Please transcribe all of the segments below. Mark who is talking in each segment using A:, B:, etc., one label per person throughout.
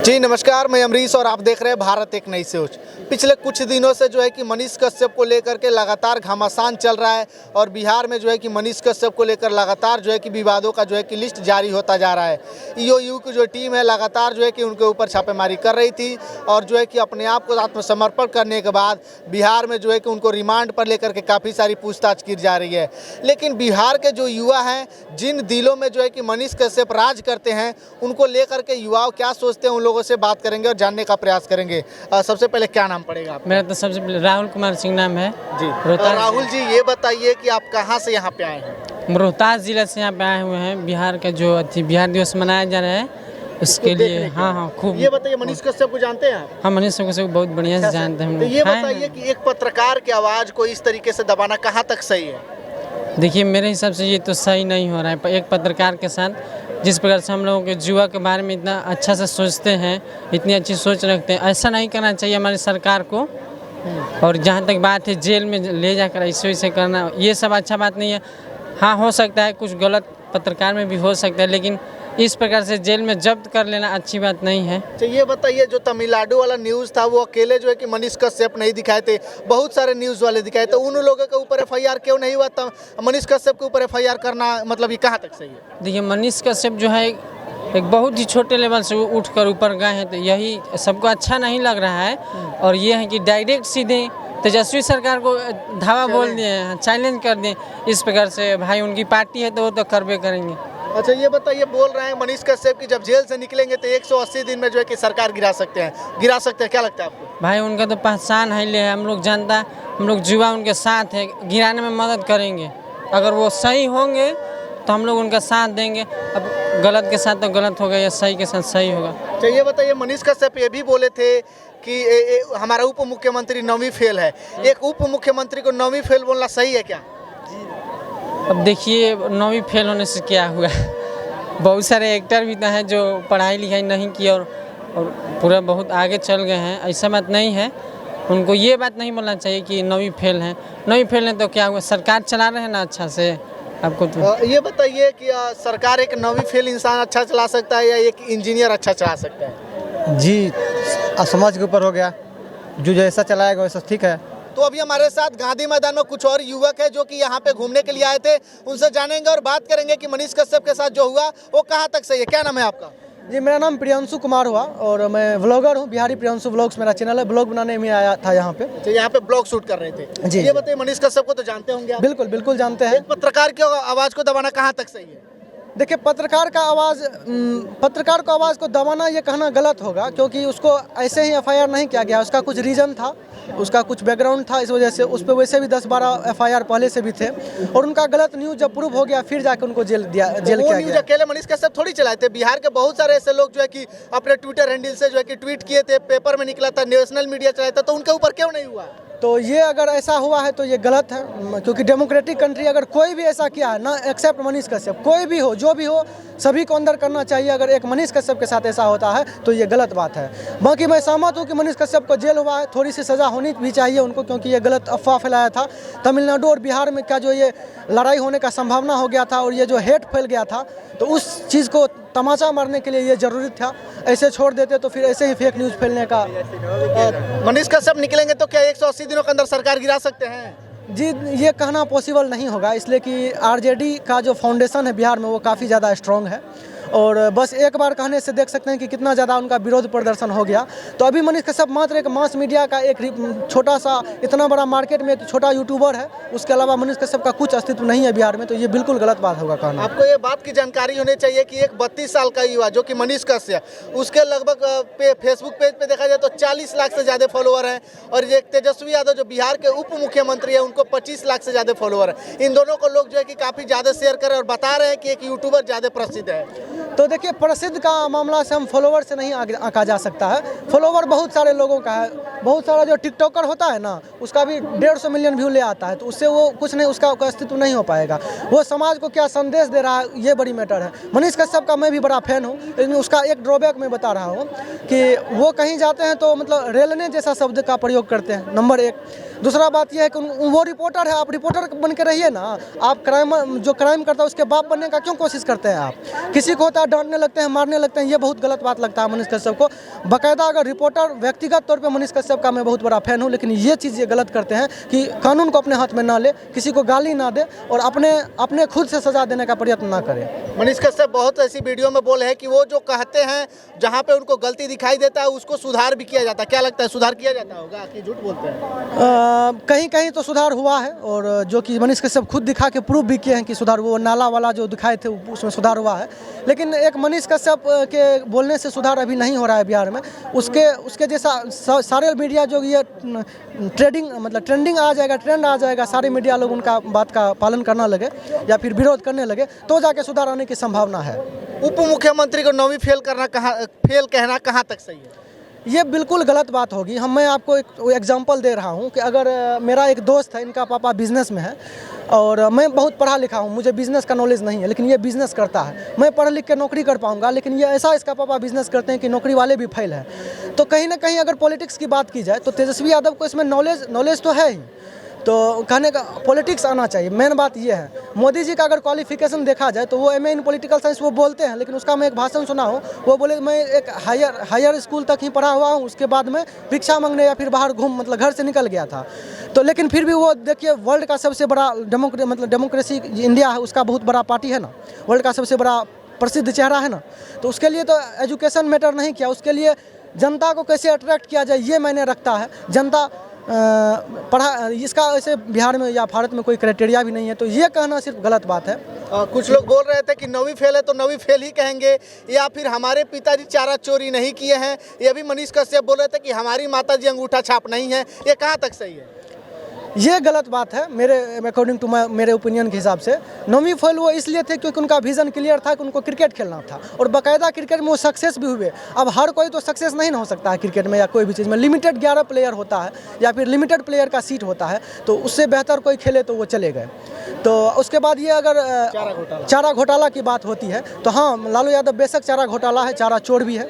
A: जी नमस्कार, मैं अमरीश और आप देख रहे हैं भारत एक नई सोच। पिछले कुछ दिनों से जो है कि मनीष कश्यप को लेकर के लगातार घमासान चल रहा है और बिहार में जो है कि मनीष कश्यप को लेकर लगातार जो है कि विवादों का जो है कि लिस्ट जारी होता जा रहा है। ईओयू की जो टीम है लगातार जो है कि उनके ऊपर छापेमारी कर रही थी और जो है कि अपने आप को आत्मसमर्पण करने के बाद बिहार में जो है कि उनको रिमांड पर लेकर के काफ़ी सारी पूछताछ की जा रही है। लेकिन बिहार के जो युवा हैं, जिन दिलों में जो है कि मनीष कश्यप राज करते हैं, उनको लेकर के युवाओं क्या सोचते हैं, उन लोगों से बात करेंगे और जानने का प्रयास करेंगे। सबसे पहले क्या नाम पड़ेगा आपका?
B: मेरा तो सबसे पहले राहुल कुमार सिंह नाम है
A: जी।
B: रोहतास।
A: राहुल जी, ये बताइए कि आप कहाँ से यहाँ पे आए हैं?
B: रोहतास जिले से यहाँ पे आए हुए हैं। बिहार का जो बिहार दिवस मनाया जा रहा है उसके लिए। हाँ खूब।
A: ये बताइए, मनीष कश्यप को जानते हैं आप?
B: हाँ, मनीष कश्यप को बहुत बढ़िया से जानते हैं हम
A: तो
B: लोग।
A: ये बताइए कि एक पत्रकार की आवाज़ को इस तरीके से दबाना कहाँ तक सही है?
B: देखिए, मेरे हिसाब से ये तो सही नहीं हो रहा है। एक पत्रकार के साथ जिस प्रकार से हम लोगों के युवा के बारे में इतना अच्छा से सोचते हैं, इतनी अच्छी सोच रखते हैं, ऐसा नहीं करना चाहिए हमारी सरकार को। और जहाँ तक बात है जेल में ले जाकर ऐसे करना, ये सब अच्छा बात नहीं है। हाँ, हो सकता है कुछ गलत पत्रकार में भी हो सकता है, लेकिन इस प्रकार से जेल में जब्त कर लेना अच्छी बात नहीं है।
A: तो ये बताइए, जो तमिलनाडु वाला न्यूज़ था वो अकेले जो है कि मनीष कश्यप नहीं दिखाए थे, बहुत सारे न्यूज़ वाले दिखाए, तो उन लोगों के ऊपर एफआईआर क्यों नहीं हुआ? तो मनीष कश्यप के ऊपर एफआईआर करना मतलब ये कहाँ तक सही है?
B: देखिए, मनीष कश्यप जो है एक बहुत ही छोटे लेवल से उठकर ऊपर गए हैं, तो यही सबको अच्छा नहीं लग रहा है। और ये है कि डायरेक्ट सीधे तेजस्वी सरकार को धावा बोल दिए हैं, चैलेंज कर दिए। इस प्रकार से भाई उनकी पार्टी है तो वो तो करबे करेंगे।
A: अच्छा, ये बताइए, बोल रहे हैं मनीष कश्यप की जब जेल से निकलेंगे तो 180 दिन में जो है कि सरकार गिरा सकते हैं, क्या लगता है आपको?
B: भाई उनका तो पहचान है, ले है, हम लोग जानता, हम लोग युवा उनके साथ है, गिराने में मदद करेंगे। अगर वो सही होंगे तो हम लोग उनका साथ देंगे। अब गलत के साथ तो गलत होगा या सही के साथ सही होगा।
A: तो ये बताइए, मनीष कश्यप ये भी बोले थे कि हमारा उप मुख्यमंत्री नौवीं फेल है। एक उप मुख्यमंत्री को नौवीं फेल बोलना सही है क्या?
B: अब देखिए, नौवीं फेल होने से क्या हुआ? बहुत सारे एक्टर भी तो हैं जो पढ़ाई लिखाई नहीं की और पूरा बहुत आगे चल गए हैं। ऐसा बात नहीं है, उनको ये बात नहीं बोलना चाहिए कि नौवीं फेल है। नौवीं फेल है तो क्या हुआ, सरकार चला रहे हैं ना अच्छा से। आपको तो
A: ये बताइए कि सरकार एक नौवीं फेल इंसान अच्छा चला सकता है या एक इंजीनियर अच्छा चला सकता है?
C: जी, समाज के ऊपर हो गया, जो जैसा चलाएगा वैसा ठीक है।
A: तो अभी हमारे साथ गांधी मैदान में कुछ और युवक है जो कि यहाँ पे घूमने के लिए आए थे, उनसे जानेंगे और बात करेंगे कि मनीष कश्यप के साथ जो हुआ वो कहाँ तक सही है। क्या नाम है आपका?
C: जी, मेरा नाम प्रियांशु कुमार हुआ और मैं व्लॉगर हूँ। बिहारी प्रियांशु व्लॉग्स मेरा चैनल है। ब्लॉग बनाने में आया था यहाँ पे।
A: तो यहाँ पे ब्लॉग शूट कर रहे थे।
C: जी।
A: ये बताइए, मनीष कश्यप को तो जानते होंगे आप?
C: बिल्कुल बिल्कुल जानते हैं।
A: एक पत्रकार की आवाज़ को दबाना कहाँ तक सही है?
C: देखिए, पत्रकार को आवाज़ को दबाना ये कहना गलत होगा, क्योंकि उसको ऐसे ही एफआईआर नहीं किया गया। उसका कुछ रीज़न था, उसका कुछ बैकग्राउंड था, इस वजह से उस पर वैसे भी 10-12 एफआईआर पहले से भी थे। और उनका गलत न्यूज़ जब प्रूव हो गया फिर जाकर उनको जेल किया गया।
A: अकेले मनीष कश्यप थोड़ी चलाए थे, बिहार के बहुत सारे ऐसे लोग जो है कि अपने ट्विटर हैंडल से जो है कि ट्वीट किए थे, पेपर में निकला था, नेशनल मीडिया चलाया था, तो उनके ऊपर क्यों नहीं हुआ?
C: तो ये अगर ऐसा हुआ है तो ये गलत है, क्योंकि डेमोक्रेटिक कंट्री अगर कोई भी ऐसा किया है ना, एक्सेप्ट मनीष कश्यप, कोई भी हो जो भी हो, सभी को अंदर करना चाहिए। अगर एक मनीष कश्यप के साथ ऐसा होता है तो ये गलत बात है। बाकी मैं सहमत हूँ कि मनीष कश्यप को जेल हुआ है, थोड़ी सी सज़ा होनी भी चाहिए उनको, क्योंकि ये गलत अफवाह फैलाया था। तमिलनाडु और बिहार में क्या जो ये लड़ाई होने का संभावना हो गया था और ये जो हेट फैल गया था, तो उस चीज़ को तमाचा मारने के लिए ये ज़रूरी था। ऐसे छोड़ देते तो फिर ऐसे ही फेक न्यूज़ फैलने का।
A: मनीष कश्यप निकलेंगे तो क्या 180 दिनों के अंदर सरकार गिरा सकते हैं?
C: जी, ये कहना पॉसिबल नहीं होगा, इसलिए कि आरजेडी का जो फाउंडेशन है बिहार में वो काफ़ी ज़्यादा स्ट्रॉन्ग है। और बस एक बार कहने से देख सकते हैं कि कितना ज़्यादा उनका विरोध प्रदर्शन हो गया। तो अभी मनीष कश्यप मात्र एक मास मीडिया का एक छोटा सा, इतना बड़ा मार्केट में एक छोटा यूट्यूबर है। उसके अलावा मनीष कश्यप का कुछ अस्तित्व नहीं है बिहार में, तो ये बिल्कुल गलत बात होगा कहना।
A: आपको ये बात की जानकारी होनी चाहिए कि एक 32 साल का युवा जो कि मनीष कश्यप, उसके लगभग फेसबुक पेज पे देखा जाए तो 40 लाख से ज़्यादा फॉलोअर हैं। और ये तेजस्वी यादव जो बिहार के उप मुख्यमंत्री है, उनको 25 लाख से ज़्यादा फॉलोअर है। इन दोनों को लोग जो है कि काफ़ी ज़्यादा शेयर करें और बता रहे हैं कि एक यूट्यूबर ज़्यादा प्रसिद्ध है।
C: तो देखिए, प्रसिद्ध का मामला से हम फॉलोवर से नहीं आंका जा सकता है। फॉलोवर बहुत सारे लोगों का है, बहुत सारा जो टिकटॉकर होता है ना, उसका भी 150 मिलियन व्यू ले आता है, तो उससे वो कुछ नहीं, उसका अस्तित्व नहीं हो पाएगा। वो समाज को क्या संदेश दे रहा है, ये बड़ी मैटर है। मनीष कश्यप का मैं भी बड़ा फैन हूँ, लेकिन उसका एक ड्रॉबैक मैं बता रहा हूँ कि वो कहीं जाते हैं तो मतलब रेलने जैसा शब्द का प्रयोग करते हैं, नंबर एक। दूसरा बात यह है कि वो रिपोर्टर है, आप रिपोर्टर बन के रहिए ना। आप जो क्राइम करता है उसके बाप बनने का क्यों कोशिश करते हैं आप? किसी को होता है डांटने लगते हैं, मारने लगते हैं, ये बहुत गलत बात लगता है मनीष कश्यप को। बाकायदा अगर रिपोर्टर, व्यक्तिगत तौर पे मनीष कश्यप का मैं बहुत बड़ा फैन हूँ, लेकिन ये चीज़ ये गलत करते हैं कि कानून को अपने हाथ में ना ले, किसी को गाली ना दे और अपने खुद से सजा देने का प्रयत्न ना करे।
A: मनीष कश्यप बहुत ऐसी वीडियो में बोले हैं कि वो जो कहते हैं जहाँ पे उनको गलती दिखाई देता है उसको सुधार भी किया जाता है। क्या लगता है, सुधार किया जाता होगा कि झूठ बोलते हैं?
C: कहीं कहीं तो सुधार हुआ है, और जो कि मनीष कश्यप खुद दिखा के प्रूव भी किए हैं कि सुधार, वो नाला वाला जो दिखाए थे उसमें सुधार हुआ है। लेकिन एक मनीष कश्यप के बोलने से सुधार अभी नहीं हो रहा है बिहार में। उसके जैसा सारे मीडिया जो ये ट्रेंडिंग आ जाएगा, ट्रेंड आ जाएगा, सारे मीडिया लोग उनका बात का पालन करना लगे या फिर विरोध करने लगे तो जाके सुधार आने की संभावना है।
A: उप मुख्यमंत्री को 9वीं फेल कहना कहाँ तक सही है?
C: ये बिल्कुल गलत बात होगी। मैं आपको एक एग्जांपल दे रहा हूँ कि अगर मेरा एक दोस्त है, इनका पापा बिजनेस में है और मैं बहुत पढ़ा लिखा हूँ, मुझे बिज़नेस का नॉलेज नहीं है, लेकिन ये बिज़नेस करता है। मैं पढ़ लिख के नौकरी कर पाऊँगा, लेकिन ये ऐसा इसका पापा बिज़नेस करते हैं कि नौकरी वाले भी फेल हैं। तो कहीं ना कहीं अगर पॉलिटिक्स की बात की जाए तो तेजस्वी यादव को इसमें नॉलेज तो है ही, तो कहने का पॉलिटिक्स आना चाहिए। मेन बात ये है, मोदी जी का अगर क्वालिफिकेशन देखा जाए तो वो एमए इन पॉलिटिकल साइंस वो बोलते हैं, लेकिन उसका मैं एक भाषण सुना हूँ, वो बोले मैं एक हायर स्कूल तक ही पढ़ा हुआ हूँ, उसके बाद में भिक्षा मांगने या फिर बाहर मतलब घर से निकल गया था। तो लेकिन फिर भी वो देखिए, वर्ल्ड का सबसे बड़ा डेमोक्रेसी इंडिया है, उसका बहुत बड़ा पार्टी है ना, वर्ल्ड का सबसे बड़ा प्रसिद्ध चेहरा है ना, तो उसके लिए तो एजुकेशन मैटर नहीं किया, उसके लिए जनता को कैसे अट्रैक्ट किया जाए ये मैंने रखता है। जनता इसका ऐसे बिहार में या भारत में कोई क्राइटेरिया भी नहीं है, तो ये कहना सिर्फ गलत बात है।
A: कुछ लोग बोल रहे थे कि 9वीं फेल है तो 9वीं फेल ही कहेंगे, या फिर हमारे पिताजी चारा चोरी नहीं किए हैं। ये भी मनीष कश्यप बोल रहे थे कि हमारी माताजी अंगूठा छाप नहीं है। ये कहाँ तक सही है?
C: ये गलत बात है मेरे अकॉर्डिंग टू मेरे ओपिनियन के हिसाब से। 9वीं फेल वो इसलिए थे क्योंकि उनका विजन क्लियर था कि उनको क्रिकेट खेलना था, और बाकायदा क्रिकेट में वो सक्सेस भी हुए। अब हर कोई तो सक्सेस नहीं ना हो सकता है क्रिकेट में या कोई भी चीज़ में। लिमिटेड 11 प्लेयर होता है या फिर लिमिटेड प्लेयर का सीट होता है, तो उससे बेहतर कोई खेले तो वो चले गए। तो उसके बाद ये अगर चारा घोटाला की बात होती है तो हाँ, लालू यादव बेशक चारा घोटाला है, चारा चोर भी है।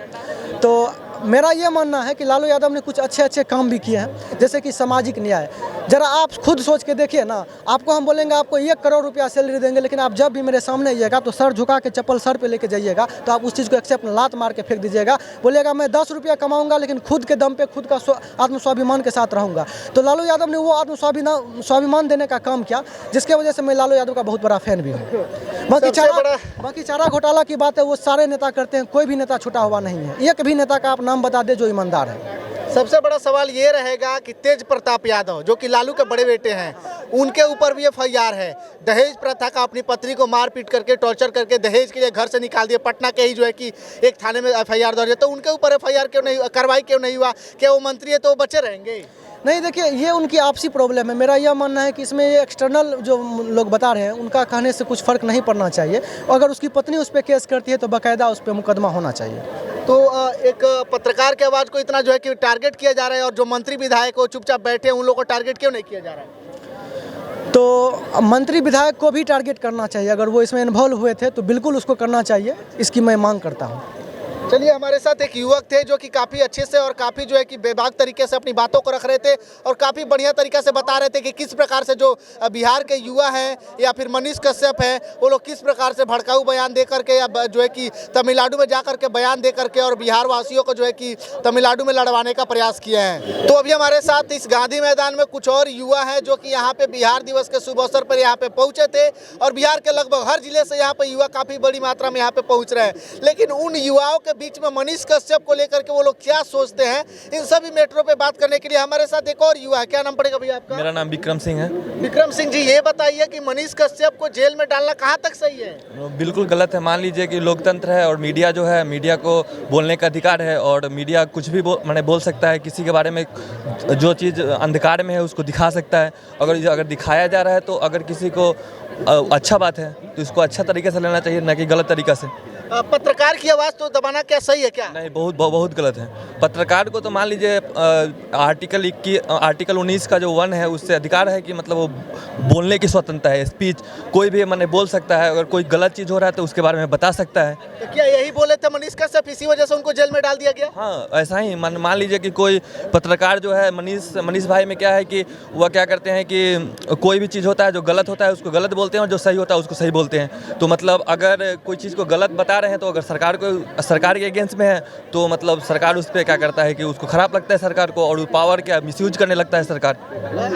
C: तो मेरा ये मानना है कि लालू यादव ने कुछ अच्छे काम भी किए हैं, जैसे कि सामाजिक न्याय। जरा आप खुद सोच के देखिए ना, आपको हम बोलेंगे आपको 1 करोड़ रुपया सैलरी देंगे, लेकिन आप जब भी मेरे सामने आइएगा तो सर झुका के चप्पल सर पे लेके जाइएगा, तो आप उस चीज़ को एक्सेप्ट लात मार के फेंक दीजिएगा। बोलिएगा मैं 10 रुपया कमाऊंगा लेकिन खुद के दम पे खुद का आत्मस्वाभिमान के साथ रहूँगा। तो लालू यादव ने वो स्वाभिमान देने का काम किया, जिसके वजह से मैं लालू यादव का बहुत बड़ा फैन भी हूँ। बाकी चारा घोटाला की बात है, वो सारे नेता करते हैं, कोई भी नेता छुटा हुआ नहीं है। एक भी नेता का आप नाम बता दे जो ईमानदार है।
A: सबसे बड़ा सवाल ये रहेगा कि तेज प्रताप यादव जो कि लालू के बड़े बेटे हैं, उनके ऊपर भी FIR है। दहेज प्रथा का, अपनी पत्नी को मारपीट करके, टॉर्चर करके दहेज के लिए घर से निकाल दिया। पटना के ही जो है कि एक थाने में FIR दर्ज है, तो उनके ऊपर FIR क्यों नहीं, कार्रवाई क्यों नहीं हुआ? क्या वो मंत्री है तो वो बचे रहेंगे?
C: नहीं, देखिए ये उनकी आपसी प्रॉब्लम है। मेरा यह मानना है कि इसमें ये एक्सटर्नल जो लोग बता रहे हैं उनका कहने से कुछ फ़र्क नहीं पड़ना चाहिए। अगर उसकी पत्नी उस पर केस करती है तो बाकायदा उस पर मुकदमा होना चाहिए।
A: तो एक पत्रकार के आवाज़ को इतना जो है कि टारगेट किया जा रहा है, और जो मंत्री विधायक हो चुपचाप बैठे हैं उन लोगों को टारगेट क्यों नहीं किया जा रहा है?
C: तो मंत्री विधायक को भी टारगेट करना चाहिए। अगर वो इसमें इन्वॉल्व हुए थे तो बिल्कुल उसको करना चाहिए, इसकी मैं मांग करता हूँ।
A: चलिए, हमारे साथ एक युवक थे जो कि काफ़ी अच्छे से और काफ़ी जो है कि बेबाक तरीके से अपनी बातों को रख रहे थे, और काफ़ी बढ़िया तरीके से बता रहे थे कि किस प्रकार से जो बिहार के युवा हैं या फिर मनीष कश्यप है, वो लोग किस प्रकार से भड़काऊ बयान दे करके या जो है कि तमिलनाडु में जा करके बयान दे करके और बिहार वासियों को जो है कि तमिलनाडु में लड़वाने का प्रयास किए हैं। तो अभी हमारे साथ इस गांधी मैदान में कुछ और युवा हैं जो कि यहाँ पे बिहार दिवस के शुभ अवसर पर यहाँ पे पहुँचे थे, और बिहार के लगभग हर जिले से यहाँ पे युवा काफ़ी बड़ी मात्रा में यहाँ पे पहुँच रहे हैं। लेकिन उन युवाओं के बीच में मनीष कश्यप को लेकर के वो लोग क्या सोचते हैं, इन सभी मैटरों पे बात करने के लिए हमारे साथ एक और युवा है। क्या नाम पड़ेगा भैया आपका?
D: मेरा नाम विक्रम सिंह है।
A: विक्रम सिंह जी, ये बताइए कि मनीष कश्यप को जेल में डालना कहाँ तक सही है?
D: बिल्कुल गलत है। मान लीजिए कि लोकतंत्र है और मीडिया जो है, मीडिया को बोलने का अधिकार है, और मीडिया कुछ भी बोल सकता है। किसी के बारे में जो चीज़ अंधकार में है उसको दिखा सकता है। अगर दिखाया जा रहा है तो अगर किसी को अच्छा बात है तो इसको अच्छा तरीके से लेना चाहिए, न कि गलत तरीका से।
A: पत्रकार की आवाज़ तो दबाना क्या सही है क्या?
D: नहीं, बहुत बहुत गलत है। पत्रकार को तो मान लीजिए आर्टिकल 19 का जो 1 है उससे अधिकार है कि मतलब वो बोलने की स्वतंत्रता है, स्पीच कोई भी मैंने बोल सकता है, अगर कोई गलत चीज़ हो रहा है तो उसके बारे में बता सकता है।
A: तो क्या यही बोले थे मनीष कश्यप, इसी वजह से उनको जेल में डाल दिया गया?
D: हाँ, ऐसा ही मान लीजिए कि कोई पत्रकार जो है मनीष भाई में क्या है कि वह क्या करते हैं कि कोई भी चीज़ होता है जो गलत होता है उसको गलत बोलते हैं और जो सही होता है उसको सही बोलते हैं। तो मतलब अगर कोई चीज़ को गलत बता रहे हैं तो अगर सरकार के अगेंस्ट में है तो मतलब सरकार उस पर क्या करता है कि उसको खराब लगता है सरकार को, और पावर क्या मिसयूज करने लगता है सरकार।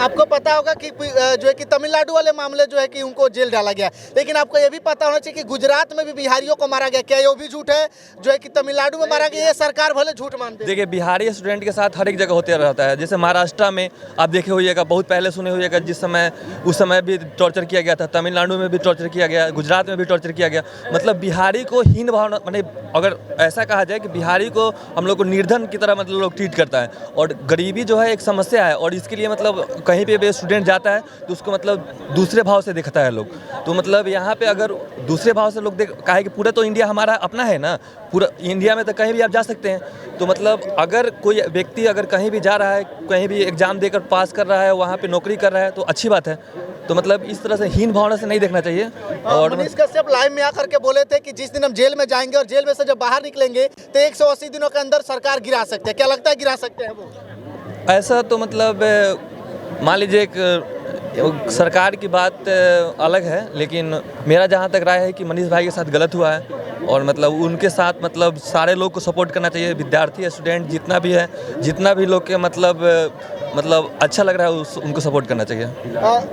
A: आपको पता होगा कि जो है कि तमिलनाडु वाले मामले जो है कि उनको जेल डाला गया, लेकिन आपको ये भी पता होना चाहिए कि गुजरात में भी बिहारियों को मारा गया। क्या ये भी झूठ है जो है कि तमिलनाडु में मारा गया? ये सरकार भले झूठ मानती है।
D: देखिए, बिहारी स्टूडेंट के साथ हर एक जगह होते रहता है। जैसे महाराष्ट्र में आप देखे होइएगा, बहुत पहले सुने होइएगा, उस समय भी टॉर्चर किया गया था, तमिलनाडु में भी टॉर्चर किया गया, गुजरात में भी टॉर्चर किया गया। मतलब बिहारी को हीन भावना, माने अगर ऐसा कहा जाए कि बिहारी को हम लोग को निर्धन की तरह मतलब लोग ट्रीट करता है, और गरीबी जो है एक समस्या है, और इसके लिए मतलब कहीं पे भी स्टूडेंट जाता है तो उसको मतलब दूसरे भाव से देखता है लोग। तो मतलब यहाँ पे अगर दूसरे भाव से लोग कहा है कि पूरा तो इंडिया हमारा अपना है ना, पूरा इंडिया में तो कहीं भी आप जा सकते हैं। तो मतलब अगर कोई व्यक्ति अगर कहीं भी जा रहा है, कहीं भी एग्जाम देकर पास कर रहा है, वहाँ पे नौकरी कर रहा है तो अच्छी बात है। तो मतलब इस तरह से हीन भावना से नहीं देखना चाहिए। और
A: मनीष कश्यप लाइव में आकर के बोले थे कि जिस दिन हम जेल में जाएंगे और जेल में से जब बाहर निकलेंगे तो 180 दिनों के अंदर सरकार गिरा सकते हैं। क्या लगता है गिरा सकते हैं वो?
D: ऐसा तो मतलब मान लीजिए एक सरकार की बात अलग है, लेकिन मेरा जहाँ तक राय है कि मनीष भाई के साथ गलत हुआ है, और मतलब उनके साथ मतलब सारे लोग को सपोर्ट करना चाहिए, विद्यार्थी स्टूडेंट जितना भी है, जितना भी लोग के मतलब अच्छा लग रहा है उनको सपोर्ट करना चाहिए।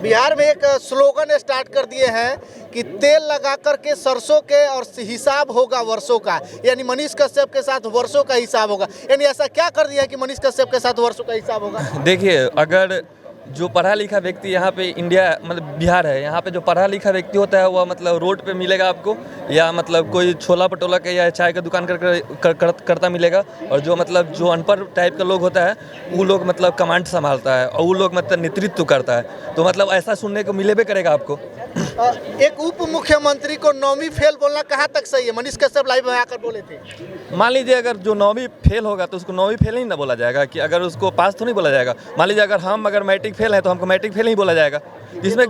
A: बिहार में एक स्लोगन स्टार्ट कर दिए हैं कि तेल लगा करके सरसों के और हिसाब होगा वर्षों का, यानी मनीष कश्यप के साथ वर्षों का हिसाब होगा। यानी ऐसा क्या कर दिया है कि मनीष कश्यप के साथ वर्षों का हिसाब होगा?
D: देखिए, अगर जो पढ़ा लिखा व्यक्ति यहाँ पे इंडिया मतलब बिहार है, यहाँ पे जो पढ़ा लिखा व्यक्ति होता है वह मतलब रोड पे मिलेगा आपको, या मतलब कोई छोला भटूरा के या चाय का दुकान करता मिलेगा, और जो मतलब जो अनपढ़ टाइप का लोग होता है वो लोग मतलब कमांड संभालता है और वो लोग मतलब नेतृत्व करता है। तो मतलब ऐसा सुनने को मिले भी करेगा आपको।
A: एक उप मुख्यमंत्री को 9वीं फेल बोलना कहाँ तक सही है? मनीष कश्यप लाइव में आकर बोले थे।
D: मान लीजिए अगर जो 9वीं फेल होगा तो उसको 9वीं फेल ही ना बोला जाएगा, कि अगर उसको पास तो नहीं बोला जाएगा। मान लीजिए अगर मैट्रिक फेल है तो हमको मैट्रिक फेल ही बोला जाएगा। इसमें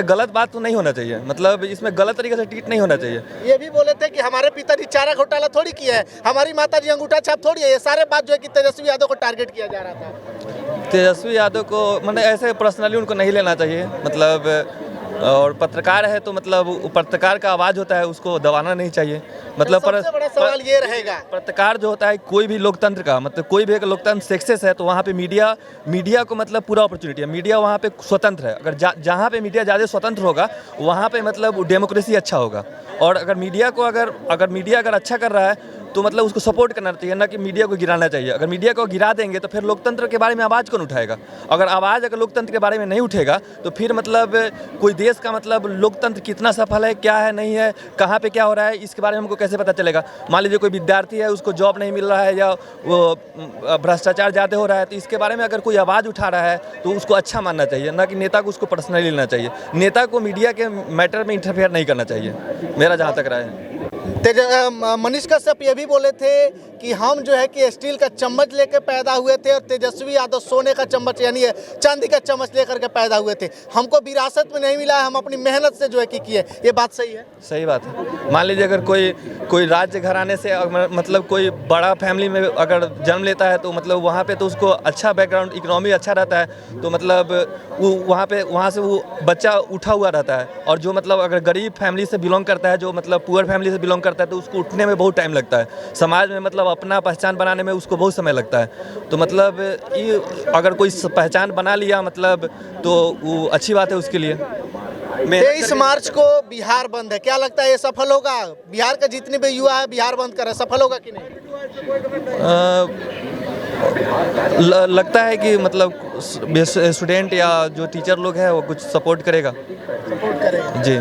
D: गलत बात तो नहीं होना चाहिए, मतलब इसमें गलत तरीके से ट्रीट नहीं होना चाहिए।
A: ये भी बोले थे कि हमारे पिताजी चारा घोटाला थोड़ी किया है, हमारी माताजी अंगूठा छाप थोड़ी है। ये सारे बात जो है कि तेजस्वी यादव को टारगेट किया जा रहा था।
D: तेजस्वी यादव को मतलब ऐसे पर्सनली उनको नहीं लेना चाहिए, मतलब और पत्रकार है तो मतलब पत्रकार का आवाज़ होता है, उसको दबाना नहीं चाहिए। मतलब
A: सबसे बड़ा सवाल ये रहेगा,
D: पत्रकार जो होता है कोई भी लोकतंत्र का, मतलब कोई भी अगर लोकतंत्र सक्सेस है तो वहाँ पे मीडिया को मतलब पूरा अपॉर्चुनिटी है। मीडिया वहाँ पे स्वतंत्र है। अगर जहाँ पे मीडिया ज़्यादा स्वतंत्र होगा वहाँ पे मतलब डेमोक्रेसी अच्छा होगा। और अगर मीडिया अच्छा कर रहा है तो मतलब उसको सपोर्ट करना चाहिए, ना कि मीडिया को गिराना चाहिए। अगर मीडिया को गिरा देंगे तो फिर लोकतंत्र के बारे में आवाज़ कौन उठाएगा? अगर लोकतंत्र के बारे में नहीं उठेगा तो फिर मतलब कोई देश का मतलब लोकतंत्र कितना सफल है, क्या है, नहीं है, कहाँ पे क्या हो रहा है, इसके बारे में हमको कैसे पता चलेगा? मान लीजिए कोई विद्यार्थी है, उसको जॉब नहीं मिल रहा है, या वो भ्रष्टाचार ज़्यादा हो रहा है, तो इसके बारे में अगर कोई आवाज़ उठा रहा है तो उसको अच्छा मानना चाहिए, ना कि नेता को उसको पर्सनली लेना चाहिए। नेता को मीडिया के मैटर में इंटरफेयर नहीं करना चाहिए, मेरा जहाँ तक राय है।
A: मनीष कश्यप ये भी बोले थे कि हम जो है कि स्टील का चम्मच लेकर पैदा हुए थे और तेजस्वी यादव सोने का चम्मच यानी चांदी का चम्मच लेकर के पैदा हुए थे। हमको विरासत में नहीं मिला है, हम अपनी मेहनत से जो है कि किए। ये बात सही है? सही
D: बात है। मान लीजिए अगर कोई राज्य घराने से मतलब कोई बड़ा फैमिली में अगर जन्म लेता है तो मतलब वहाँ पे तो उसको अच्छा बैकग्राउंड, इकोनॉमी अच्छा रहता है, तो मतलब वहाँ से वो बच्चा उठा हुआ रहता है। और जो मतलब अगर गरीब फैमिली से बिलोंग करता है, जो मतलब पुअर फैमिली से बिलोंग करता है, तो उसको उठने में बहुत टाइम लगता है। समाज में मतलब अपना पहचान बनाने में उसको बहुत समय लगता है। तो मतलब ये अगर कोई पहचान बना लिया मतलब तो वो अच्छी बात है उसके लिए।
A: 23 मार्च को बिहार बंद है, क्या लगता है ये सफल होगा? बिहार का जितने भी युवा है बिहार बंद कर रहे हैं, सफल होगा कि नहीं?
D: लगता है कि मतलब स्टूडेंट या जो टीचर लोग हैं वो कुछ सपोर्ट करेगा
A: जी।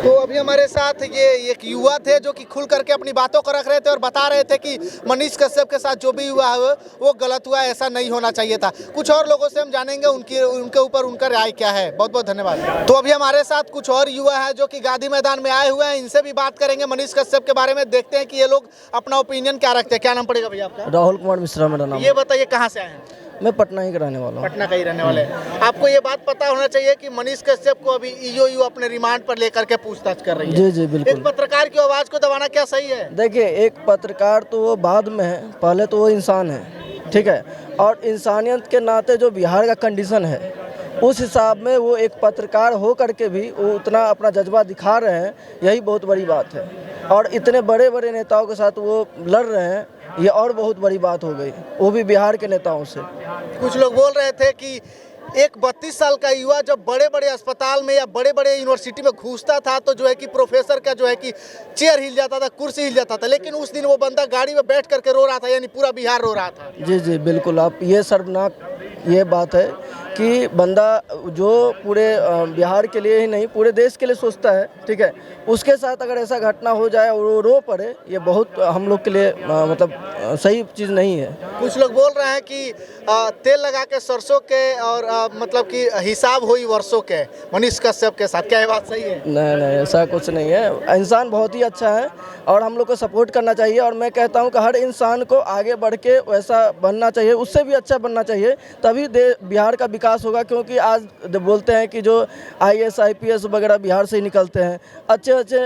D: तो
A: अभी हमारे साथ ये एक युवा थे जो कि खुल करके अपनी बातों को रख रहे थे और बता रहे थे कि मनीष कश्यप के साथ जो भी हुआ है वो गलत हुआ, ऐसा नहीं होना चाहिए था। कुछ और लोगों से हम जानेंगे उनके ऊपर उनका राय क्या है। बहुत बहुत धन्यवाद। तो अभी हमारे साथ कुछ और युवा है जो कि गांधी मैदान में आए हुए हैं, इनसे भी बात करेंगे मनीष कश्यप के बारे में, देखते हैं कि ये लोग अपना ओपिनियन क्या रखते हैं। क्या नाम पड़ेगा भैया आपका?
E: राहुल कुमार मिश्रा मेरा नाम।
A: ये बताइए कहाँ से आए हैं?
E: मैं पटना ही का रहने वाला हूँ।
A: पटना का ही रहने वाले हैं। आपको ये बात पता होना चाहिए कि मनीष कश्यप को अभी ईओयू अपने रिमांड पर लेकर के पूछताछ कर रही है।
E: जी जी बिल्कुल।
A: एक पत्रकार की आवाज को दबाना क्या सही है?
E: देखिए, एक पत्रकार तो वो बाद में है, पहले तो वो इंसान है, ठीक है। और इंसानियत के नाते जो बिहार का कंडीशन है उस हिसाब में वो एक पत्रकार हो करके भी वो उतना अपना जज्बा दिखा रहे हैं, यही बहुत बड़ी बात है। और इतने बड़े बड़े नेताओं के साथ वो लड़ रहे हैं, ये और बहुत बड़ी बात हो गई, वो भी बिहार के नेताओं से।
A: कुछ लोग बोल रहे थे कि एक 32 साल का युवा जब बड़े बड़े अस्पताल में या बड़े बड़े यूनिवर्सिटी में घुसता था तो जो है कि प्रोफेसर का जो है कि चेयर हिल जाता था, कुर्सी हिल जाता था, लेकिन उस दिन वो बंदा गाड़ी में बैठ करके रो रहा था, यानी पूरा बिहार रो रहा था।
E: जी जी बिल्कुल। आप ये शर्मनाक ये बात है कि बंदा जो पूरे बिहार के लिए ही नहीं पूरे देश के लिए सोचता है, ठीक है, उसके साथ अगर ऐसा घटना हो जाए और वो रो पड़े, ये बहुत हम लोग के लिए मतलब सही चीज़ नहीं है।
A: कुछ लोग बोल रहे हैं कि तेल लगा के सरसों के और मतलब कि हिसाब हुई वर्षों के मनीष कश्यप के साथ। क्या ये बात सही है?
E: नहीं नहीं, ऐसा कुछ नहीं है। इंसान बहुत ही अच्छा है और हम लोग को सपोर्ट करना चाहिए। और मैं कहता हूं कि हर इंसान को आगे बढ़ के वैसा बनना चाहिए, उससे भी अच्छा बनना चाहिए, तभी बिहार का विकास होगा। क्योंकि आज बोलते हैं कि जो IAS IPS वगैरह बिहार से ही निकलते हैं, अच्छे अच्छे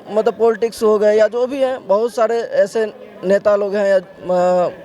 E: मतलब पॉलिटिक्स हो गए या जो भी हैं, बहुत सारे ऐसे नेता लोग हैं या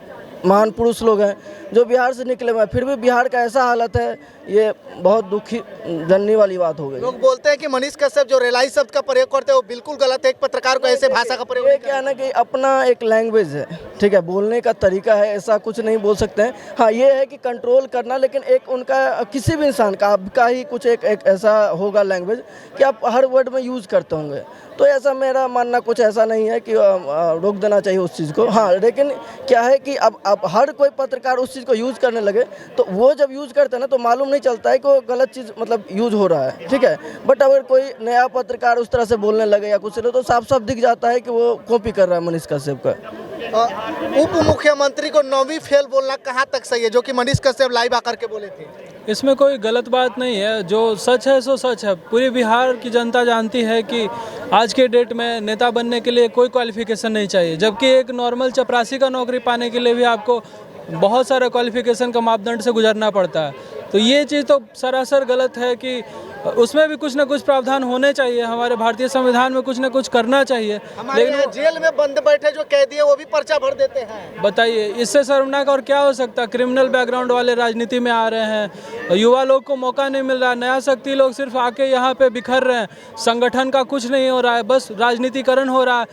E: महान पुरुष लोग हैं जो बिहार से निकले हुए हैं, फिर भी बिहार का ऐसा हालत है, ये बहुत दुखी जननी वाली बात हो गई।
A: लोग बोलते हैं कि मनीष कश्यप जो रेलाई शब्द का प्रयोग करते हैं वो बिल्कुल गलत है, एक पत्रकार को ऐसे भाषा का प्रयोग
E: ये क्या है ना कि अपना एक लैंग्वेज है, ठीक है, बोलने का तरीका है, ऐसा कुछ नहीं बोल सकते हैं। हाँ, ये है कि कंट्रोल करना, लेकिन एक उनका किसी भी इंसान का आपका ही कुछ एक ऐसा होगा लैंग्वेज कि आप हर वर्ड में यूज़ करते होंगे, तो ऐसा मेरा मानना कुछ ऐसा नहीं है कि रोक देना चाहिए उस चीज़ को। हाँ, लेकिन क्या है कि अब हर कोई पत्रकार उस चीज़ को यूज़ करने लगे तो वो जब यूज़ करते हैं ना तो मालूम नहीं चलता है कि वो गलत चीज़ मतलब यूज़ हो रहा है, ठीक है। बट अगर कोई नया पत्रकार उस तरह से बोलने लगे या कुछ तो साफ साफ दिख जाता है कि वो कॉपी कर रहा है मनीष कश्यप का।
A: उप मुख्यमंत्री को 9वीं फेल बोलना कहाँ तक सही है, जो कि मनीष कश्यप लाइव आकर के बोले थे?
F: इसमें कोई गलत बात नहीं है, जो सच है सो सच है। पूरी बिहार की जनता जानती है कि आज के डेट में नेता बनने के लिए कोई क्वालिफिकेशन नहीं चाहिए, जबकि एक नॉर्मल चपरासी का नौकरी पाने के लिए भी आपको बहुत सारा क्वालिफिकेशन का मापदंड से गुजरना पड़ता है। तो ये चीज़ तो सरासर गलत है कि उसमें भी कुछ ना कुछ प्रावधान होने चाहिए। हमारे भारतीय संविधान में कुछ ना कुछ करना चाहिए।
A: लेकिन जेल में बंद बैठे जो कैदी है वो भी पर्चा भर देते हैं।
F: बताइए, इससे शर्मनाक और क्या हो सकता है? क्रिमिनल बैकग्राउंड वाले राजनीति में आ रहे हैं, युवा लोग को मौका नहीं मिल रहा, नया शक्ति लोग सिर्फ आके यहाँ पे बिखर रहे हैं, संगठन का कुछ नहीं हो रहा है, बस राजनीतिकरण हो रहा है।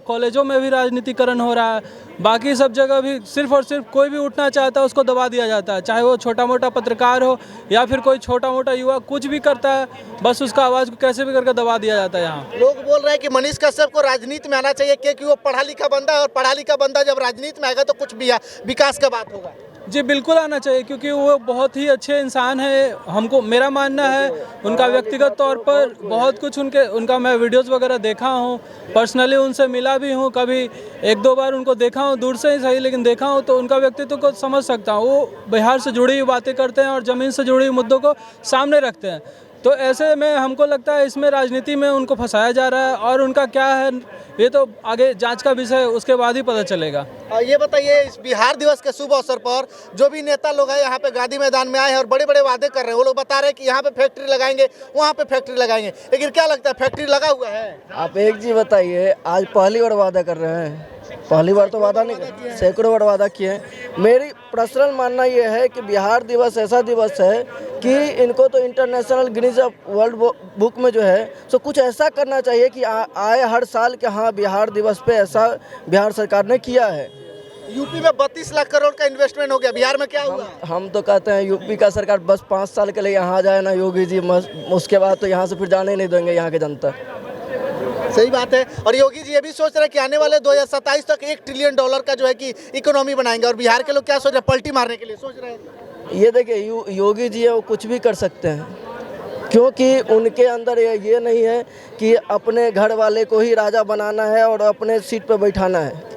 F: कॉलेजों में भी राजनीतिकरण हो रहा है, बाकी सब जगह भी सिर्फ और सिर्फ कोई भी उठना चाहता है उसको दबा दिया जाता है, चाहे वो छोटा मोटा पत्रकार हो या फिर कोई छोटा मोटा युवा कुछ भी करता है, बस उसका आवाज़ को कैसे भी करके दबा दिया जाता है। यहाँ
A: लोग बोल रहे हैं कि मनीष कश्यप को राजनीति में आना चाहिए क्योंकि वो पढ़ा लिखा बंदा है और पढ़ा लिखा बंदा जब राजनीति में आएगा तो कुछ भी विकास का बात होगा।
F: जी बिल्कुल आना चाहिए, क्योंकि वो बहुत ही अच्छे इंसान है। हमको मेरा मानना है उनका व्यक्तिगत तौर पर बहुत कुछ उनका मैं वीडियोस वगैरह देखा हूँ, पर्सनली उनसे मिला भी हूँ, कभी 1-2 बार उनको देखा हूँ, दूर से ही सही लेकिन देखा हूँ, तो उनका व्यक्तित्व को समझ सकता हूँ। वो बिहार से जुड़ी हुई बातें करते हैं और ज़मीन से जुड़ी हुई मुद्दों को सामने रखते हैं। तो ऐसे में हमको लगता है इसमें राजनीति में उनको फंसाया जा रहा है, और उनका क्या है ये तो आगे जांच का विषय है, उसके बाद ही पता चलेगा।
A: ये बताइए, इस बिहार दिवस के शुभ अवसर पर जो भी नेता लोग हैं यहाँ पे गांधी मैदान में आए हैं और बड़े बड़े वादे कर रहे हैं, वो लोग बता रहे हैं कि यहाँ पे फैक्ट्री लगाएंगे, वहाँ पे फैक्ट्री लगाएंगे, लेकिन क्या लगता है फैक्ट्री लगा हुआ है?
E: आप एक चीज़ बताइए, आज पहली बार वादा कर रहे हैं, पहली बार तो वादा नहीं, सैकड़ों बार वादा किए हैं। मेरी पर्सनल मानना ये है कि बिहार दिवस ऐसा दिवस है कि इनको तो इंटरनेशनल गिनीज वर्ल्ड बुक में जो है सो कुछ ऐसा करना चाहिए कि आए हर साल कि हाँ बिहार दिवस पे ऐसा बिहार सरकार ने किया है।
A: यूपी में 32 लाख करोड़ का इन्वेस्टमेंट हो गया, बिहार में क्या हुआ?
E: हम तो कहते हैं यूपी का सरकार बस 5 साल के लिए यहाँ आ जाए ना योगी जी, उसके बाद तो यहाँ से फिर जाने ही नहीं देंगे यहाँ की जनता।
A: सही बात है। और योगी जी ये भी सोच रहे हैं कि आने वाले 2027 तक $1 ट्रिलियन का जो है कि इकोनॉमी बनाएंगे, और बिहार के लोग क्या सोच रहे हैं? पलटी मारने के लिए सोच रहे हैं।
E: ये देखिए, योगी जी है वो कुछ भी कर सकते हैं, क्योंकि उनके अंदर ये नहीं है कि अपने घर वाले को ही राजा बनाना है और अपने सीट पर बैठाना है।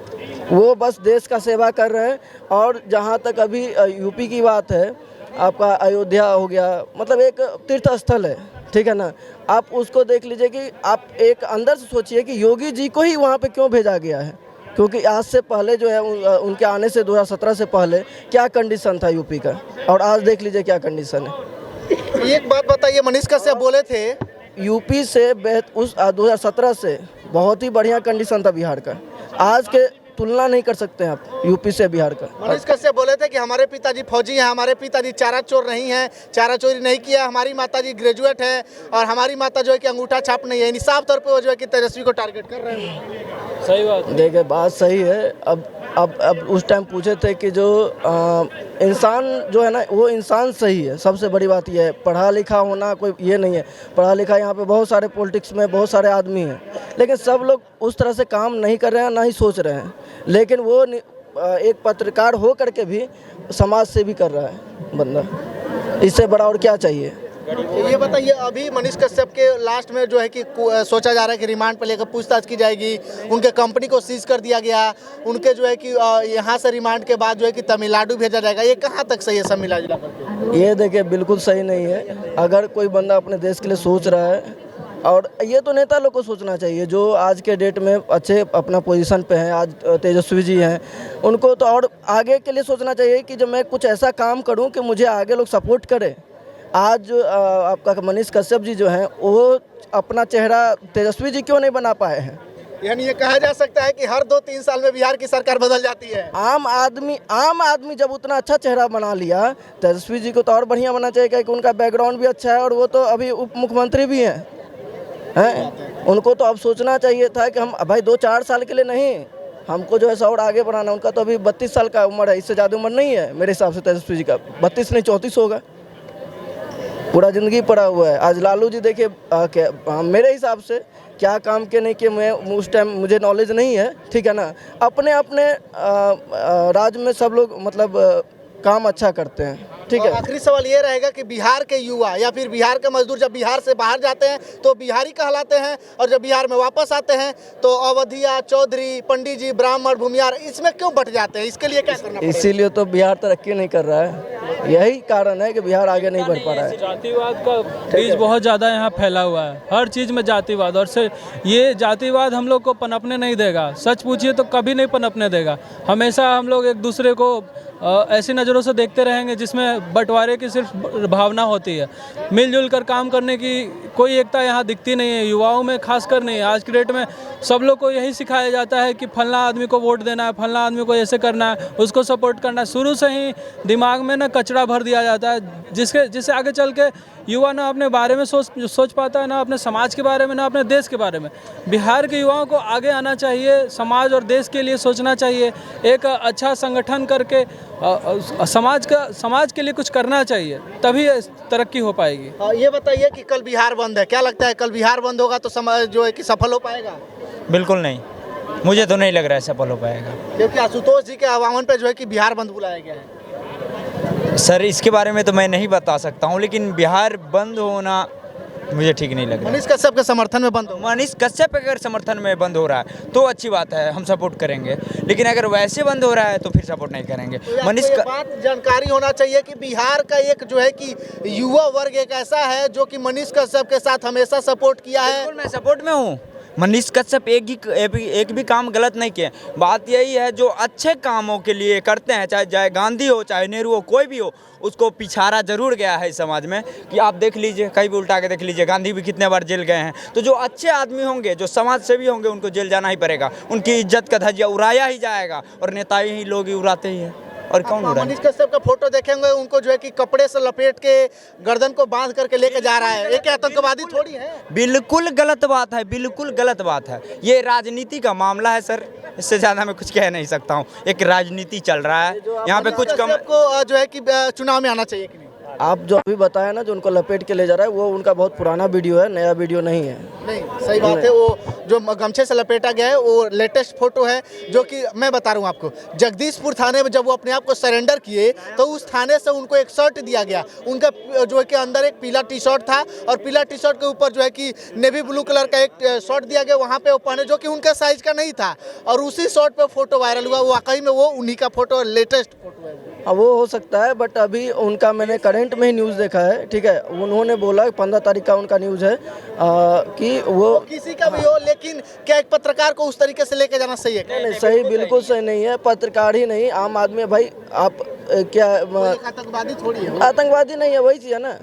E: वो बस देश का सेवा कर रहे हैं। और जहाँ तक अभी यूपी की बात है, आपका अयोध्या हो गया, मतलब एक तीर्थ स्थल है, ठीक है ना। आप उसको देख लीजिए कि आप एक अंदर से सोचिए कि योगी जी को ही वहाँ पे क्यों भेजा गया है, क्योंकि आज से पहले जो है उनके आने से 2017 से पहले क्या कंडीशन था यूपी का, और आज देख लीजिए क्या कंडीशन है।
A: एक बात बताइए, मनीष कश्यप बोले थे
E: यूपी से उस 2017 से बहुत ही बढ़िया कंडीशन था बिहार का। आज के तुलना नहीं कर सकते हैं आप यूपी से बिहार का।
A: मनीष कश्यप बोले थे कि हमारे पिताजी फौजी हैं, हमारे पिताजी चारा चोर नहीं हैं, चारा चोरी नहीं किया, हमारी माताजी ग्रेजुएट है और हमारी माता जो है कि अंगूठा छाप नहीं है। इन साफ तौर पे वो जो है कि तेजस्वी को टारगेट कर रहे हैं।
F: सही बात
E: देखिए, बात सही है। अब उस टाइम पूछे थे कि जो इंसान जो है ना, वो इंसान सही है। सबसे बड़ी बात यह है, पढ़ा लिखा होना कोई ये नहीं है। पढ़ा लिखा यहाँ पे बहुत सारे पॉलिटिक्स में बहुत सारे आदमी हैं, लेकिन सब लोग उस तरह से काम नहीं कर रहे हैं, ना ही सोच रहे हैं। लेकिन वो एक पत्रकार हो करके भी समाज से भी कर रहा है बंदा। इससे बड़ा और क्या चाहिए।
A: ये बताइए, अभी मनीष कश्यप के लास्ट में जो है कि सोचा जा रहा है कि रिमांड पर लेकर पूछताछ की जाएगी, उनके कंपनी को सीज कर दिया गया, उनके जो है कि यहाँ से रिमांड के बाद जो है कि तमिलनाडु भेजा जाएगा। ये कहाँ तक सही है सब मिला जुला करके?
E: ये देखिए, बिल्कुल सही नहीं है। अगर कोई बंदा अपने देश के लिए सोच रहा है, और ये तो नेता लोग को सोचना चाहिए जो आज के डेट में अच्छे अपना पोजीशन पे हैं, आज तेजस्वी जी हैं, उनको तो और आगे के लिए सोचना चाहिए कि जब मैं कुछ ऐसा काम करूं कि मुझे आगे लोग सपोर्ट करें। आज आपका मनीष कश्यप जी जो हैं, वो अपना चेहरा तेजस्वी जी क्यों नहीं बना पाए हैं।
A: यानी ये कहा जा सकता है कि हर 2-3 साल में बिहार की सरकार बदल जाती है।
E: आम आदमी जब उतना अच्छा चेहरा बना लिया, तेजस्वी जी को तो और बढ़िया बनना चाहिए, क्योंकि उनका बैकग्राउंड भी अच्छा है और वो तो अभी उप मुख्यमंत्री भी हैं। उनको तो अब सोचना चाहिए था कि हम भाई 2-4 साल के लिए नहीं, हमको जो है और आगे बढ़ाना। उनका तो अभी 32 साल का उम्र है, इससे ज़्यादा उम्र नहीं है मेरे हिसाब से तेजस्वी जी का। 32 नहीं 34 होगा, पूरा ज़िंदगी पड़ा हुआ है। आज लालू जी देखिए, मेरे हिसाब से क्या काम के नहीं कि मैं उस टाइम मुझे नॉलेज नहीं है, ठीक है ना। अपने अपने राज्य में सब लोग मतलब काम अच्छा करते हैं, ठीक है।
A: आखिरी सवाल ये रहेगा कि बिहार के युवा या फिर बिहार के मजदूर जब बिहार से बाहर जाते हैं तो बिहारी कहलाते हैं, और जब बिहार में वापस आते हैं तो अवधिया, चौधरी, पंडित जी, ब्राह्मण, भूमियार, इसमें क्यों बट जाते हैं? इसके लिए क्या करना पड़ेगा?
E: इसीलिए तो बिहार तरक्की नहीं कर रहा है। यही कारण है कि बिहार आगे नहीं बढ़ पा रहा है।
F: जातिवाद का बीज बहुत ज़्यादा यहाँ फैला हुआ है, हर चीज़ में जातिवाद, और से ये जातिवाद हम लोग को पनपने नहीं देगा। सच पूछिए तो कभी नहीं पनपने देगा। हमेशा हम लोग एक दूसरे को ऐसी नज़रों से देखते रहेंगे जिसमें बंटवारे की सिर्फ भावना होती है। मिलजुल कर काम करने की कोई एकता यहाँ दिखती नहीं है, युवाओं में खासकर नहीं है। आज की डेट में सब लोग को यही सिखाया जाता है कि फलना आदमी को वोट देना है, फलना आदमी को ऐसे करना है, उसको सपोर्ट करना है। शुरू से ही दिमाग में ना कचरा भर दिया जाता है, जिससे आगे चल के युवा ना अपने बारे में सोच पाता है, ना अपने समाज के बारे में, ना अपने देश के बारे में। बिहार के युवाओं को आगे आना चाहिए, समाज और देश के लिए सोचना चाहिए, एक अच्छा संगठन करके समाज के लिए कुछ करना चाहिए, तभी तरक्की हो पाएगी।
A: ये बताइए कि कल बिहार बंद है, क्या लगता है कल बिहार बंद होगा तो समाज जो है कि सफल हो पाएगा?
G: बिल्कुल नहीं, मुझे तो नहीं लग रहा है सफल हो पाएगा,
A: क्योंकि आशुतोष जी के आह्वान पे जो है कि बिहार बंद बुलाया गया है।
G: सर इसके बारे में तो मैं नहीं बता सकता हूँ, लेकिन बिहार बंद होना मुझे ठीक नहीं लग रहा।
A: मनीष कश्यप के समर्थन में बंद हो?
G: मनीष कश्यप अगर समर्थन में बंद हो रहा है तो अच्छी बात है, हम सपोर्ट करेंगे, लेकिन अगर वैसे बंद हो रहा है तो फिर सपोर्ट नहीं करेंगे।
A: तो
G: मनीष
A: ये बात जानकारी होना चाहिए कि बिहार का एक जो है कि युवा वर्ग एक ऐसा है जो कि मनीष कश्यप के साथ हमेशा सपोर्ट किया है।
G: बिल्कुल मैं सपोर्ट में हूँ। मनीष कश्यप एक भी काम गलत नहीं किए। बात यही है जो अच्छे कामों के लिए करते हैं, चाहे गांधी हो, चाहे नेहरू हो, कोई भी हो, उसको पिछाड़ा जरूर गया है इस समाज में। कि आप देख लीजिए, कहीं भी उल्टा के देख लीजिए, गांधी भी कितने बार जेल गए हैं। तो जो अच्छे आदमी होंगे, जो समाज सेवी होंगे, उनको जेल जाना ही पड़ेगा, उनकी इज्जत का धज्जिया उड़ाया ही जाएगा, और नेता ही लोग ही उड़ाते ही हैं, और कौन उड़ाए?
A: मनीष कश्यप का फोटो देखेंगे, उनको जो है कि कपड़े से लपेट के गर्दन को बांध करके लेके जा रहा है। एक आतंकवादी थोड़ी है।
G: बिल्कुल गलत बात है, बिल्कुल गलत बात है। ये राजनीति का मामला है सर, इससे ज़्यादा मैं कुछ कह नहीं सकता हूँ। एक राजनीति चल रहा है यहाँ पे, कुछ कम
A: को जो है कि चुनाव में आना चाहिए कि नहीं?
E: आप जो अभी बताया ना, जो उनको लपेट के ले जा रहा है, वो उनका बहुत पुराना वीडियो है, नया वीडियो नहीं है।
A: नहीं, सही बात है। वो जो गमछे से लपेटा गया है वो लेटेस्ट फोटो है, जो कि मैं बता रहा हूँ आपको, जगदीशपुर थाने में जब वो अपने आप को सरेंडर किए तो उस थाने से उनको एक शर्ट दिया गया। उनका जो है कि अंदर एक पीला टी शर्ट था और पीला टी शर्ट के ऊपर जो है कि नेवी ब्लू कलर का एक शर्ट दिया गया, वहाँ पे वो पहने, जो कि उनके साइज का नहीं था, और उसी शर्ट पे फोटो वायरल हुआ। वाकई में वो उन्हीं का फोटो, लेटेस्ट फोटो है वो।
E: वो हो सकता है, बट अभी उनका मैंने करंट में ही न्यूज़ देखा है, ठीक है। उन्होंने बोला 15 तारीख का उनका न्यूज़ है कि वो
A: किसी का भी हो, लेकिन क्या एक पत्रकार को उस तरीके से लेके जाना सही है?
E: नहीं, सही बिल्कुल सही नहीं है। पत्रकार ही नहीं, आम आदमी है भाई। आप क्या
A: आतंकवादी थोड़ी है?
E: आतंकवादी नहीं है, वही चीज़ है ना,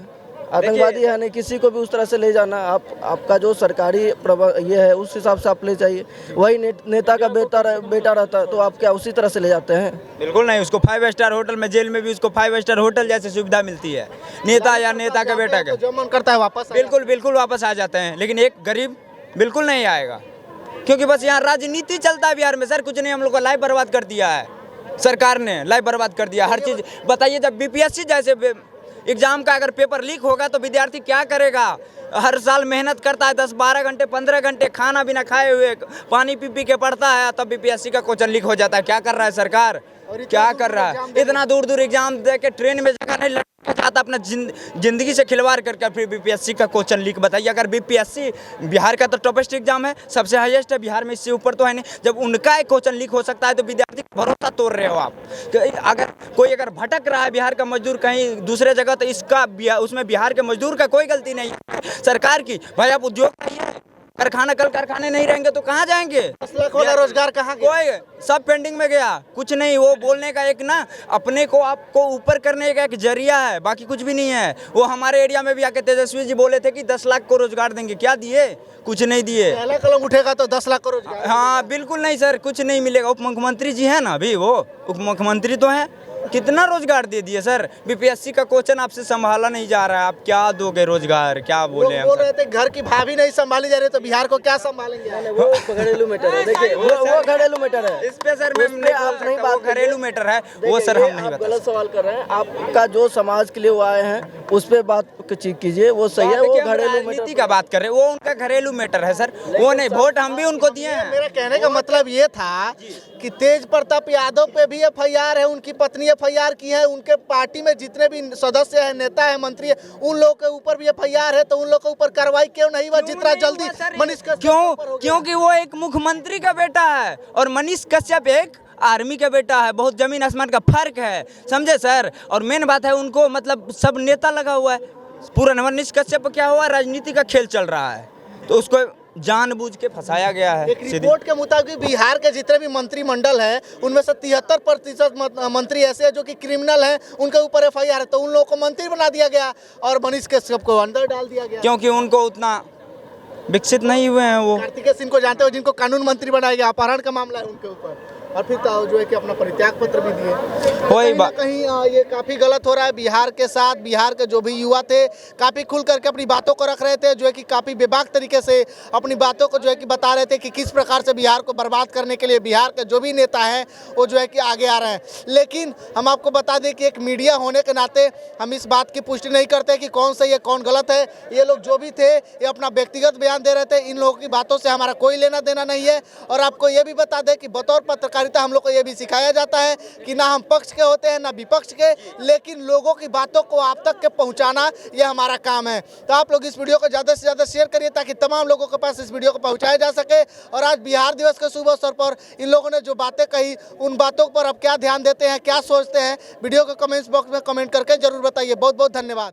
E: आतंकवादी है नहीं। किसी को भी उस तरह से ले जाना, आपका जो सरकारी ये है उस हिसाब से आप ले जाइए। वही नेता का बेटा रहता तो आप क्या उसी तरह से ले जाते हैं?
G: बिल्कुल नहीं। उसको 5 स्टार होटल में, जेल में भी उसको 5 स्टार होटल जैसी सुविधा मिलती है। नेता या नेता का बेटा का
A: जो मन करता है वापस
G: बिल्कुल वापस आ जाते हैं, लेकिन एक गरीब बिल्कुल नहीं आएगा, क्योंकि बस यहाँ राजनीति चलता है बिहार में सर। कुछ नहीं, हम लोग का लाइफ बर्बाद कर दिया है सरकार ने, लाइफ बर्बाद कर दिया हर चीज़। बताइए, जब बीपीएससी जैसे एग्जाम का अगर पेपर लीक होगा तो विद्यार्थी क्या करेगा? हर साल मेहनत करता है 10-12 घंटे 15 घंटे, खाना बिना खाए हुए पानी पी के पढ़ता है, तब बीपीएससी का क्वेश्चन लीक हो जाता है। क्या कर रहा है सरकार? क्या कर रहा है? इतना दूर एग्जाम दे के ट्रेन में जगह नहीं लड़ना चाहता, अपना जिंदगी से खिलवाड़ करके फिर बीपीएससी का क्वेश्चन लीक। बताइए, अगर बीपीएससी बिहार का तो टॉपेस्ट एग्जाम है, सबसे हाईएस्ट है बिहार में, इससे ऊपर तो है नहीं। जब उनका एक क्वेश्चन लीक हो सकता है तो विद्यार्थी का भरोसा तोड़ रहे हो आप। अगर कोई भटक रहा है बिहार का मजदूर कहीं दूसरे जगह, तो इसका उसमें बिहार के मजदूर का कोई गलती नहीं है, सरकार की। भाई आप उद्योग चाहिए, कारखाना, कल कारखाने नहीं रहेंगे तो कहाँ जाएंगे?
A: 10 लाख वाला रोजगार कहाँ गया?
G: कोई सब पेंडिंग में गया, कुछ नहीं। वो बोलने का एक ना, अपने को आपको ऊपर करने का एक जरिया है, बाकी कुछ भी नहीं है। वो हमारे एरिया में भी आके तेजस्वी जी बोले थे कि 10 लाख को रोजगार देंगे, क्या दिए? कुछ नहीं दिए।
A: पहला कलम उठेगा तो 10 लाख को रोजगार?
G: हाँ बिल्कुल नहीं सर, कुछ नहीं मिलेगा। उप मुख्यमंत्री जी है ना, अभी वो उप मुख्यमंत्री तो है, कितना रोजगार दे दिए सर। बीपीएससी का क्वेश्चन आपसे संभाला नहीं जा रहा है, आप क्या दोगे रोजगार? क्या बोले?
A: बोल रहे थे घर की भाभी नहीं संभाली जा रही, तो बिहार को क्या संभालेंगे?
E: वो घरेलू मैटर है, देखिए वो घरेलू मैटर है।
G: इस पे सर आप नहीं बात, घरेलू मैटर है वो सर, हम नहीं बता।
E: गलत सवाल कर रहे हैं। आपका जो समाज के लिए वो आए हैं उस पे बात कीजिए, वो सही है। वो घरेलू
G: नीति का बात कर रहे हैं, वो उनका घरेलू मैटर है सर, वो नहीं। वोट हम भी उनको दिए हैं।
A: मेरा कहने का मतलब ये था कि तेज प्रताप यादव पे भी एफआईआर है, उनकी पत्नी एफआईआर की है, उनके पार्टी में जितने भी सदस्य हैं, नेता है, मंत्री है, उन लोगों के ऊपर भी एफआईआर है, तो उन लोगों के ऊपर कार्रवाई क्यों नहीं हुआ जितना जल्दी मनीष कश्यप?
G: क्योंकि वो एक मुख्यमंत्री का बेटा है और मनीष कश्यप एक आर्मी का बेटा है। बहुत जमीन आसमान का फर्क है, समझे सर। और मेन बात है, उनको मतलब सब नेता लगा हुआ है पूरा। मनीष कश्यप क्या हुआ, राजनीति का खेल चल रहा है, तो उसको जानबूझ के फंसाया गया है।
A: एक रिपोर्ट के मुताबिक बिहार के जितने भी मंत्रिमंडल है, उनमें से 73% मंत्री ऐसे हैं जो कि क्रिमिनल हैं, उनके ऊपर एफआईआर है, तो उन लोगों को मंत्री बना दिया गया और मनीष कश्यप को अंदर डाल दिया गया,
G: क्योंकि उनको उतना विकसित नहीं हुए हैं। वो
A: कार्तिकेय सिंह को जानते हो, जिनको कानून मंत्री बनाया गया, अपहरण का मामला है उनके ऊपर, और फिर तो जो है कि अपना परित्याग पत्र भी दिए।
G: वही बात,
A: कहीं ये काफ़ी गलत हो रहा है बिहार के साथ। बिहार के जो भी युवा थे काफ़ी खुल करके अपनी बातों को रख रहे थे, जो है कि काफ़ी बेबाक तरीके से अपनी बातों को जो है कि बता रहे थे कि किस प्रकार से बिहार को बर्बाद करने के लिए बिहार के जो भी नेता हैं वो जो है कि आगे आ रहे हैं। लेकिन हम आपको बता दें कि एक मीडिया होने के नाते हम इस बात की पुष्टि नहीं करते कि कौन सही है कौन गलत है। ये लोग जो भी थे ये अपना व्यक्तिगत बयान दे रहे थे, इन लोगों की बातों से हमारा कोई लेना देना नहीं है। और आपको ये भी बता दें कि बतौर पत्रकारिता हम लोग को ये भी सिखाया जाता है कि ना हम पक्ष के होते हैं ना विपक्ष के, लेकिन लोगों की बातों को आप तक के पहुंचाना ये हमारा काम है। तो आप लोग इस वीडियो को ज़्यादा से ज़्यादा शेयर करिए ताकि तमाम लोगों के पास इस वीडियो को पहुंचाया जा सके। और आज बिहार दिवस के शुभ अवसर पर इन लोगों ने जो बातें कही, उन बातों पर अब क्या ध्यान देते हैं, क्या सोचते हैं, वीडियो के कमेंट्स बॉक्स में कमेंट करके जरूर बताइए। बहुत बहुत धन्यवाद।